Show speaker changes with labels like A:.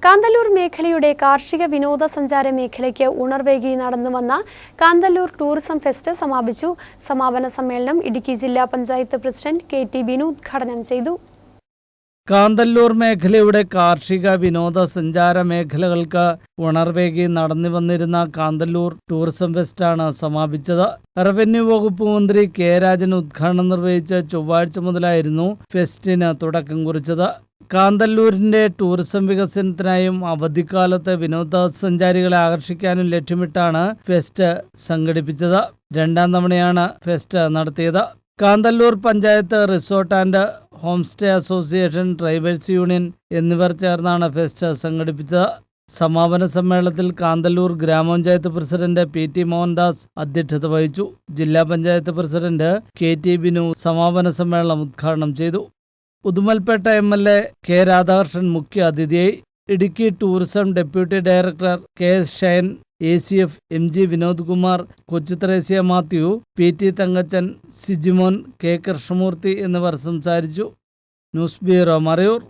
A: കാന്തല്ലൂർ മേഖലയുടെ കാർഷിക വിനോദസഞ്ചാര മേഖലയ്ക്ക് ഉണർവേകി നടന്നുവന്ന കാന്തല്ലൂർ ടൂറിസം ഫെസ്റ്റ് സമാപിച്ചു. സമാപന സമ്മേളനം ഇടുക്കി ജില്ലാ പഞ്ചായത്ത് പ്രസിഡന്റ് കെ.ടി. ബിനു ഉദ്ഘാടനം ചെയ്തു.
B: കാന്തല്ലൂർ മേഖലയുടെ കാർഷിക വിനോദസഞ്ചാര മേഖലകൾക്ക് ഉണർവേകി നടന്നു വന്നിരുന്ന കാന്തല്ലൂർ ടൂറിസം ഫെസ്റ്റാണ് സമാപിച്ചത്. റവന്യൂ വകുപ്പ് മന്ത്രി കെ. രാജൻ ഉദ്ഘാടനം നിർവഹിച്ച് ചൊവ്വാഴ്ച മുതലായിരുന്നു ഫെസ്റ്റിന് തുടക്കം കുറിച്ചത്. കാന്തല്ലൂരിന്റെ ടൂറിസം വികസനത്തിനായും അവധിക്കാലത്ത് വിനോദസഞ്ചാരികളെ ആകർഷിക്കാനും ലക്ഷ്യമിട്ടാണ് ഫെസ്റ്റ് സംഘടിപ്പിച്ചത്. രണ്ടാം തവണയാണ് ഫെസ്റ്റ് നടത്തിയത്. Kanthalloor panchayat resort and home stay association, tribals union എന്നിവർ ചേർന്നാണ് ഫെസ്റ്റ് സംഘടിപ്പിച്ചത്. സമാപന സമ്മേളനത്തിൽ കാന്തല്ലൂർ ഗ്രാമപഞ്ചായത്ത് പ്രസിഡന്റ് പി.ടി. മോഹൻദാസ് അധ്യക്ഷത വഹിച്ചു. ജില്ലാ പഞ്ചായത്ത് പ്രസിഡന്റ് കെ.ടി. ബിനു സമാപന സമ്മേളനം ഉദ്ഘാടനം ചെയ്തു. ഉദുമൽപേട്ട എം.എൽ.എ. കെ. രാധാകൃഷ്ണൻ മുഖ്യ അതിഥിയായി. Idukki tourism deputy director KS. Shine, ACF M.G. Vinod Kumar, Kochuthresia Mathew, P.T. Thankachan, Sijimon, K. Krishnamoorthy എന്നിവർ സംസാരിച്ചു. News bureau, Marayur.